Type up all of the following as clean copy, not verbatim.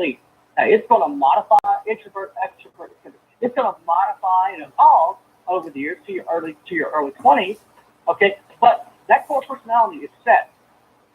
belief that it's going to modify introvert, extrovert. It's going to modify and evolve over the years to your early 20s. Okay, but that core personality is set.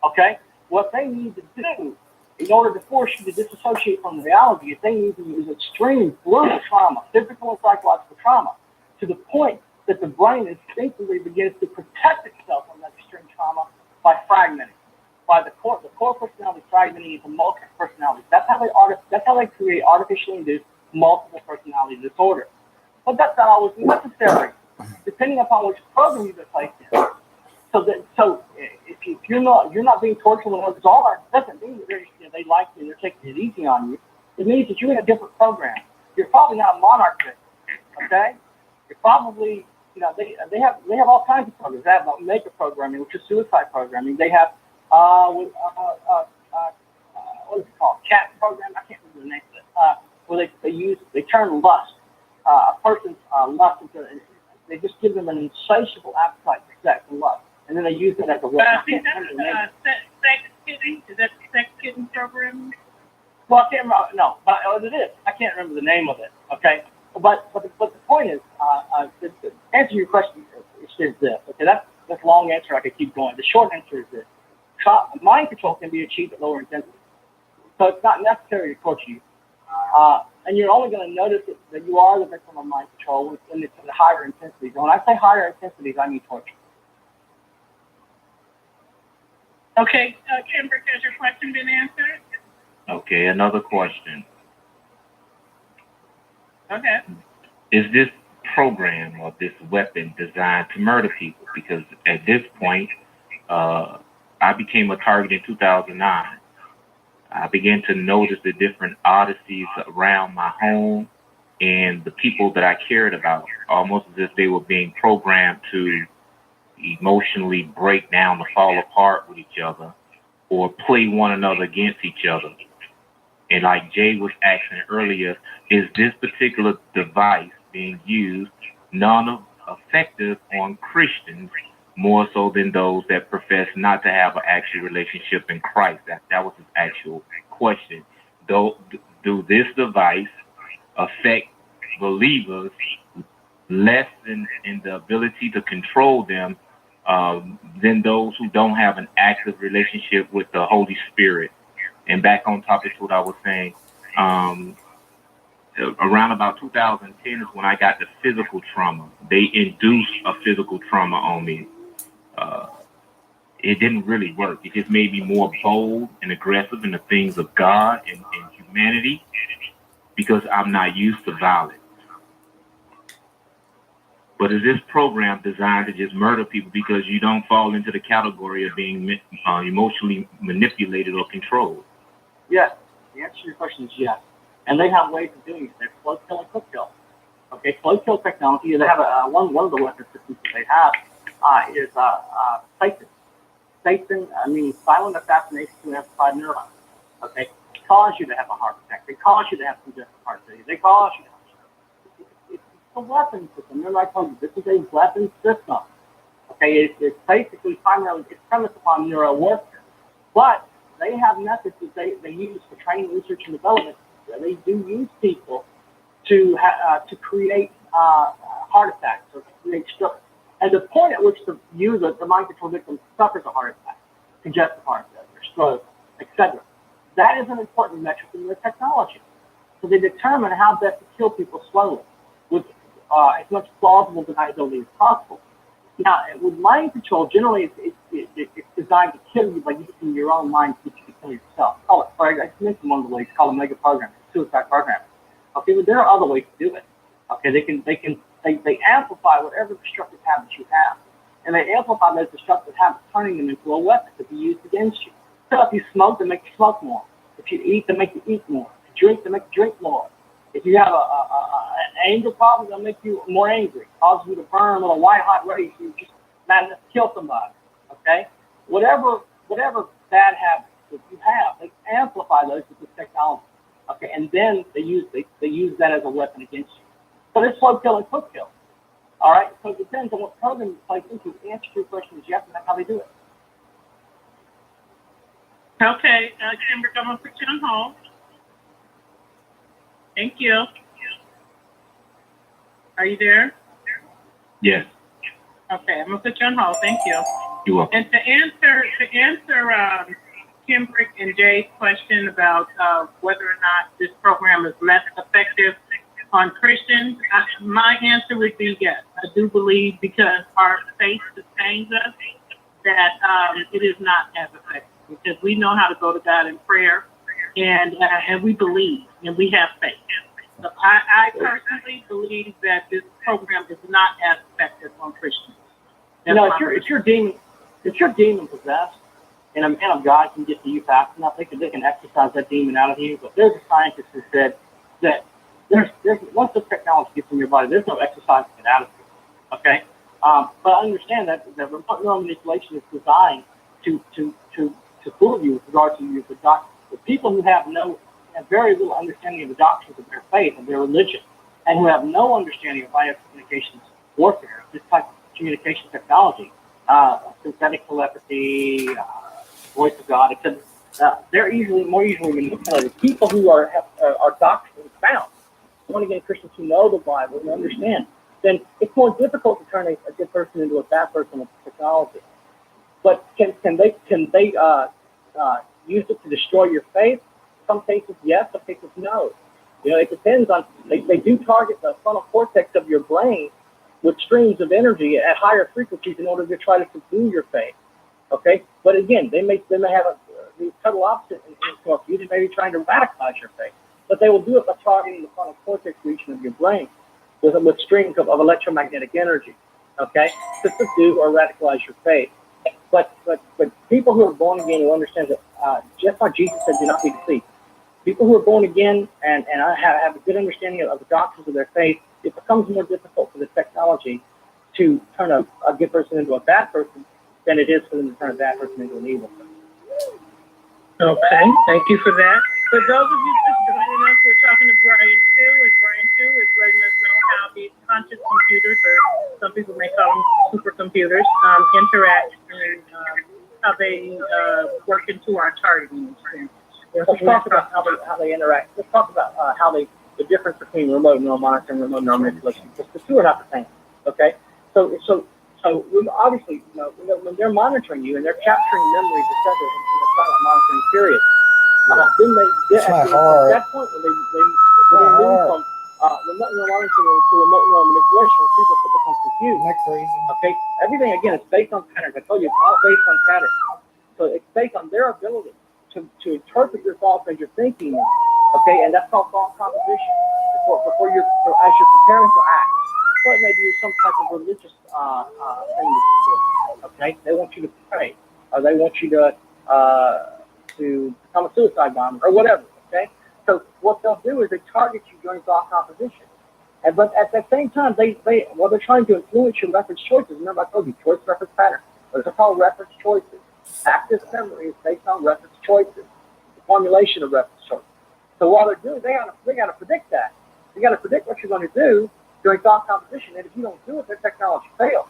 Okay, what they need to do in order to force you to disassociate from reality is they need to use extreme brutal trauma, physical and psychological trauma, to the point that the brain instinctively begins to protect itself from that extreme trauma by fragmenting, by the core personality fragmenting into multiple personalities. That's how they create artificially induced multiple personality disorder. But that's not always necessary, depending upon which program you've been placed in. So if you're not being tortured when others are, it doesn't mean that they like you and they're taking it easy on you. It means that you're in a different program. You're probably not a monarch victim, okay? You're probably, they have all kinds of programs. They have maker programming, which is suicide programming. They have what is it called? CAT program. I can't remember the name of it. Where they turn lust, a person's lust into, they just give them an insatiable appetite for sex and lust. And then they use it as a weapon. Sex kidding? Is that the sex kidding program? Well, I can't remember. No, but it is. I can't remember the name of it. Okay, but the point is, to answer your question is this. Okay, that's a long answer. I could keep going. The short answer is this: mind control can be achieved at lower intensity, so it's not necessary to torture you. And you're only going to notice that you are the victim of mind control when it's at higher intensities. And when I say higher intensities, I mean torture. Okay, Kimber, has your question been answered? Okay, another question. Okay. Is this program or this weapon designed to murder people? Because at this point, I became a target in 2009. I began to notice the different oddities around my home and the people that I cared about, almost as if they were being programmed to emotionally break down or fall apart with each other or play one another against each other. And like Jay was asking earlier, is this particular device being used non-effective on Christians more so than those that profess not to have an actual relationship in Christ? That was his actual question. Do this device affect believers less in the ability to control them than those who don't have an active relationship with the Holy Spirit? And back on topic to what I was saying, around about 2010 is when I got the physical trauma. They induced a physical trauma on me. It didn't really work. It just made me more bold and aggressive in the things of God and humanity because I'm not used to violence. But is this program designed to just murder people because you don't fall into the category of being emotionally manipulated or controlled? Yes. The answer to your question is yes. And they have ways of doing it. There's float kill and quick kill. Okay, float kill technology. They have one of the weapon systems that they have is Satan, meaning silent assassination to amplified neurons. Okay, they cause you to have a heart attack. They cause you to have congestive heart failure. They cause you to have it's a weapon system. Remember I told you, this is a weapon system. Okay, it's basically primarily, it's premised upon neural warfare. But they have methods that they use for training, research, and development. They do use people to create heart attacks or to create strokes. And the point at which the user, the mind control victim, suffers a heart attack, congestive heart failure, stroke, etc. That is an important metric in their technology. So they determine how best to kill people slowly with as much plausible deniability as possible. Now, with mind control, generally it's designed to kill you by using your own mind to kill yourself. I mentioned one of the ways, called a mega programming, suicide programming. Okay, but there are other ways to do it. Okay, they amplify whatever destructive habits you have, and they amplify those destructive habits, turning them into a weapon to be used against you. So if you smoke, they make you smoke more. If you eat, they make you eat more. If you drink, they make you drink more. If you have an anger problem, they'll make you more angry, cause you to burn with a white hot rage. You just mad enough to kill somebody. Okay, whatever bad habits that you have, they amplify those with this technology. Okay, and then they use that as a weapon against you. So this slow kill and quick kill. All right, so it depends on what program you place into. The answer to your question is yes, and that's how they do it. Okay, Kimber, I'm going to put you on hold. Thank you. Are you there? Yes, Okay, I'm gonna put you on hold. Thank you. you're welcome. And to answer Kimbrick and Jay's question about whether or not this program is less effective on Christians, my answer would be yes. I do believe, because our faith sustains us, that it is not as effective, because we know how to go to God in prayer, and we believe and we have faith. So I personally believe that this program is not as effective on Christians. If you're demon possessed, and a man of God can get to you fast enough, they can exercise that demon out of you. But there's a scientist who said that there's once the technology gets in your body, there's no exercise to get out of you. Okay, but I understand that remote neural manipulation is designed to fool you with regard to the doctrine. The people who have very little understanding of the doctrines of their faith and their religion, and who have no understanding of biocommunications warfare, this type of communication technology, synthetic telepathy, voice of God, etc. They're more easily manipulated. People who are doctrinally sound, born-again Christians who know the Bible and understand, then it's more difficult to turn a good person into a bad person with technology. But can they use it to destroy your faith? Some cases yes, some cases no. It depends on. They do target the frontal cortex of your brain with streams of energy at higher frequencies in order to try to subdue your faith. Okay, but again, they may have the total opposite in you. They may be trying to radicalize your faith, but they will do it by targeting the frontal cortex region of your brain with streams of electromagnetic energy. Okay, to subdue or radicalize your faith. But people who are born again who understand that just like Jesus said, do not be deceived. People who are born again and have a good understanding of the doctrines of their faith, it becomes more difficult for the technology to turn a good person into a bad person than it is for them to turn a bad person into an evil person. Okay, thank you for that. For those of you just joining us, we're talking to Brian Chu, and Brian Chu is letting us know how these conscious computers, or some people may call them supercomputers, interact and how they work into our targeting experience. Let's talk about how they interact. Let's talk about the difference between remote neural monitoring and remote neural manipulation, because the two are not the same. Okay, so obviously, when they're monitoring you and they're capturing memories, etc., in the silent monitoring period, then at that point when they move from remote neural monitoring to remote neural manipulation, when people become confused. Isn't that crazy? Okay, everything again is based on patterns. I told you, it's all based on patterns. So it's based on their ability to interpret your thoughts as you're thinking them. Okay, and that's called thought composition. As you're preparing to act. So it may be some type of religious thing. Okay, they want you to pray, or they want you to become a suicide bomber, or whatever. Okay, so what they'll do is they target you during thought composition, but at the same time they're trying to influence your reference choices. Remember, I told you choice, reference, pattern. Those are called reference choices. Active memory is based on reference choices, the formulation of reference choices. So while they're doing, they got to predict that. They got to predict what you're going to do during thought composition, and if you don't do it, their technology fails.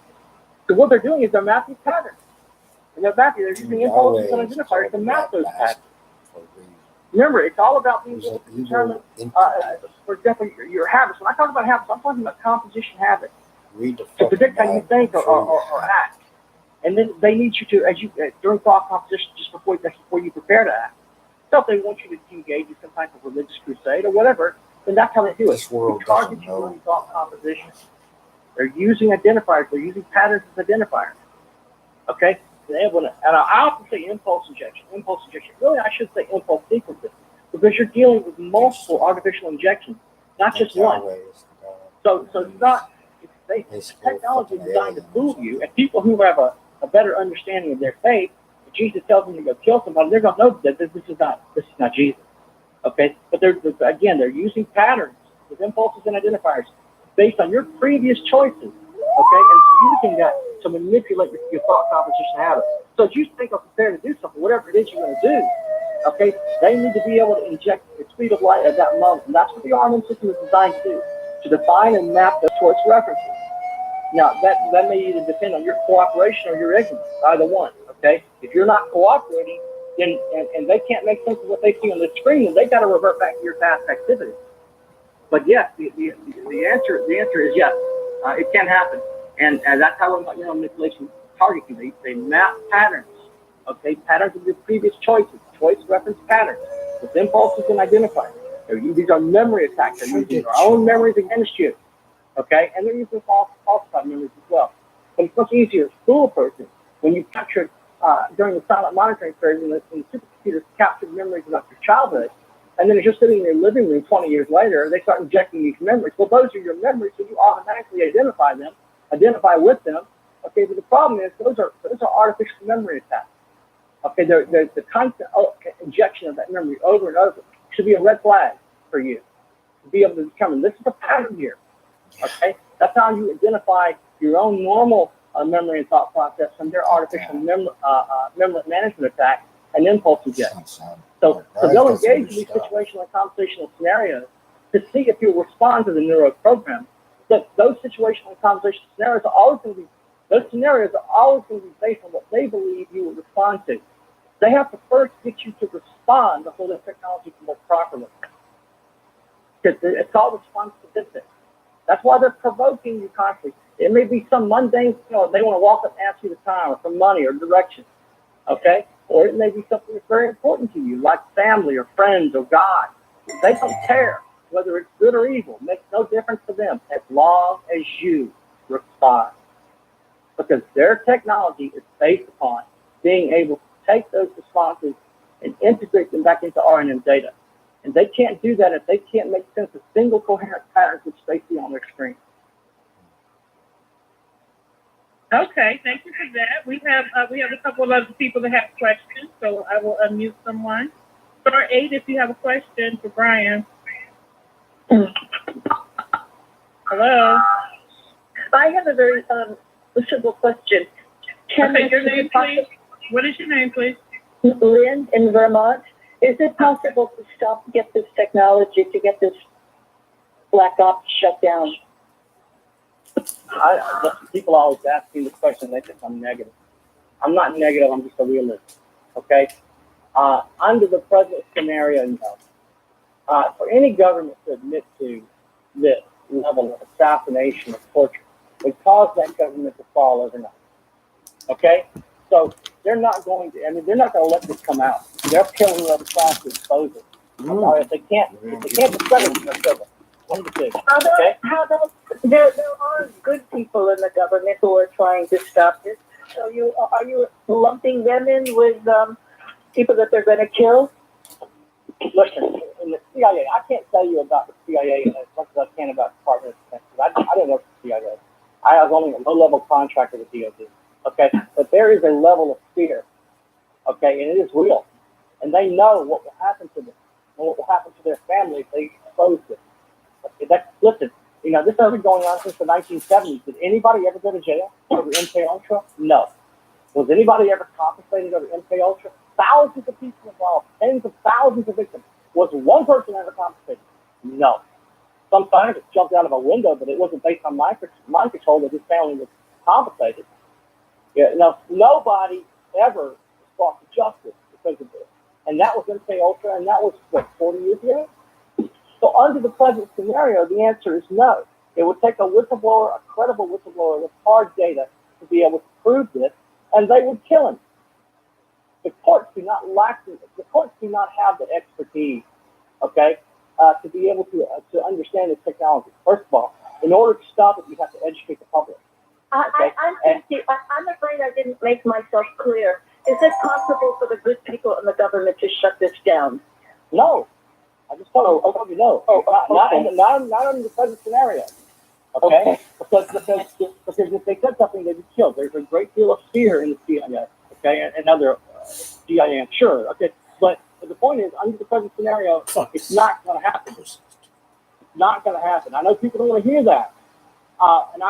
So what they're doing is they're mapping patterns. And they're using impulses and identifiers to map those patterns. Remember, it's all about being able to determine, for example, your habits. When I talk about habits, I'm talking about composition habits to predict how you think or act. And then they need you to, during thought composition, just before you prepare to act. So if they want you to engage in some type of religious crusade or whatever, then that's how they do it. This world they target you during thought composition. They're using identifiers. They're using patterns as identifiers. Okay? And I often say impulse injection. Really, I should say impulse sequences, because you're dealing with multiple artificial injections, not just one. So it's not. Technology is designed to fool you, and people who have a better understanding of their faith, if Jesus tells them to go kill somebody, they're going to know that this is not Jesus. Okay, but they're using patterns with impulses and identifiers based on your previous choices. Okay, and using that to manipulate your thought composition habits. So if you think of preparing to do something, whatever it is you're going to do, okay, they need to be able to inject the speed of light at that moment, and that's what the RMM system is designed to do, to define and map the choice references. Now, that may either depend on your cooperation or your ignorance, either one, okay? If you're not cooperating, then and they can't make sense of what they see on the screen, then they got to revert back to your past activity. But yes, the answer is yes. It can happen, and that's how manipulation targeting. They map patterns, okay, patterns of your previous choices, choice reference patterns with impulses and identifiers. These are memory attacks. They're using their own memories against you, okay, and they're using falsified memories as well. But it's much easier to fool a person when you captured during the silent monitoring period when the supercomputers captured memories about your childhood. And then as you're sitting in your living room 20 years later, they start injecting these memories. Well, those are your memories, so you automatically identify with them. Okay, but the problem is those are artificial memory attacks. Okay, there's the constant injection of that memory over and over should be a red flag for you to be able to determine this is a pattern here. Okay, that's how you identify your own normal memory and thought process from their artificial memory management attack and impulse injection. So they'll engage in these situational and conversational scenarios to see if you'll respond to the neuro program. But those situational and conversational scenarios are always going to be based on what they believe you will respond to. They have to first get you to respond before the technology can work properly. It's called response statistics. That's why they're provoking you constantly. It may be some mundane, they want to walk up and ask you the time or for money or direction, okay? Or it may be something that's very important to you, like family or friends or God. They don't care whether it's good or evil. It makes no difference to them as long as you respond. Because their technology is based upon being able to take those responses and integrate them back into RNN data. And they can't do that if they can't make sense of single coherent patterns which they see on their screen. Okay, thank you for that. We have a couple of other people that have questions, so I will unmute someone. Star 8, if you have a question for Brian. Hello. I have a very simple question. Okay, your name, please. What is your name, please? Lynn in Vermont. Is it possible to get this technology, to get this black ops shut down? People always ask me this question. They think I'm negative. I'm not negative. I'm just a realist. Okay. Under the present scenario, no. For any government to admit to this level of assassination or torture would cause that government to fall overnight. Okay. So they're not going to. They're not going to let this come out. They're killing whoever tries to expose it. If they can't discover it, they'll kill them. One of the two. There are good people in the government who are trying to stop this. So are you lumping them in with people that they're going to kill? Listen, in the CIA, I can't tell you about the CIA as much as I can about the Department of Defense. I didn't work for the CIA. I was only a low-level contractor with DOD. Okay, but there is a level of fear. Okay, and it is real, and they know what will happen to them and what will happen to their family if they expose this. Listen, this has been going on since the 1970s. Did anybody ever go to jail over MK Ultra? No. Was anybody ever compensated over MK Ultra? Thousands of people involved, tens of thousands of victims. Was one person ever compensated? No. Some scientist jumped out of a window, but it wasn't based on mind control that his family was compensated. Yeah, nobody ever was brought to justice because of this. And that was MK Ultra, and that was, 40 years ago? So under the present scenario, the answer is no. It would take a whistleblower, a credible whistleblower with hard data to be able to prove this, and they would kill him. The courts do not have the expertise, okay, to be able to understand this technology. First of all, in order to stop it, you have to educate the public. Okay? I'm afraid I didn't make myself clear. Is it possible for the good people in the government to shut this down? No. I just told you no. Not under the present scenario. Okay? Because if they said something, they'd be killed. There's a great deal of fear in the CIA, okay, and other CIA, I'm sure. Okay, but the point is, under the present scenario, it's not going to happen. It's not going to happen. I know people don't want to hear that, and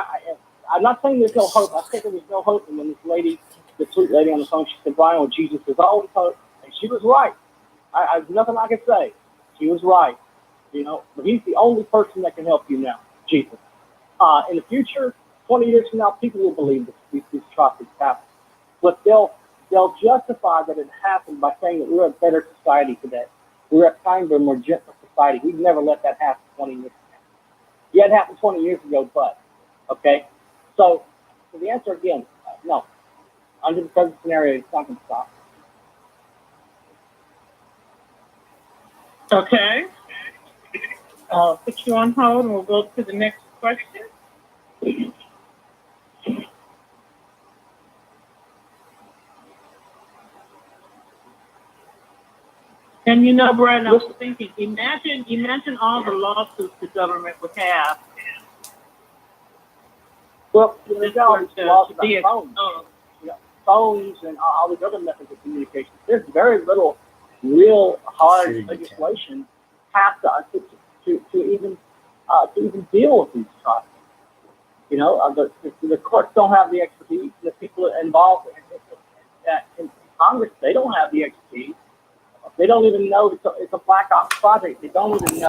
I'm not saying there's no hope. I think there was no hope. And when this lady, the sweet lady on the phone, she said, "Brian, well, Jesus is always hope," and she was right. There's nothing I can say. She was right, but he's the only person that can help you now, Jesus. In the future, 20 years from now, people will believe these atrocities happen. But they'll justify that it happened by saying that we're a better society today. We're a kinder, more gentle society. We've never let that happen 20 years from now. Yeah, it happened 20 years ago, but, okay? So the answer again, no. Under the present scenario, it's not going to stop. Okay. I'll put you on hold and we'll go to the next question. And you know, Brad, I was thinking, imagine all the lawsuits the government would have. Well, there's got all these laws about Yeah. phones, phones and all these other methods of communication. There's very little real hard legislation passed to even deal with these topics. You know, the courts don't have the expertise. The people involved in Congress, they don't have the expertise. They don't even know it's a black ops project. They don't even know.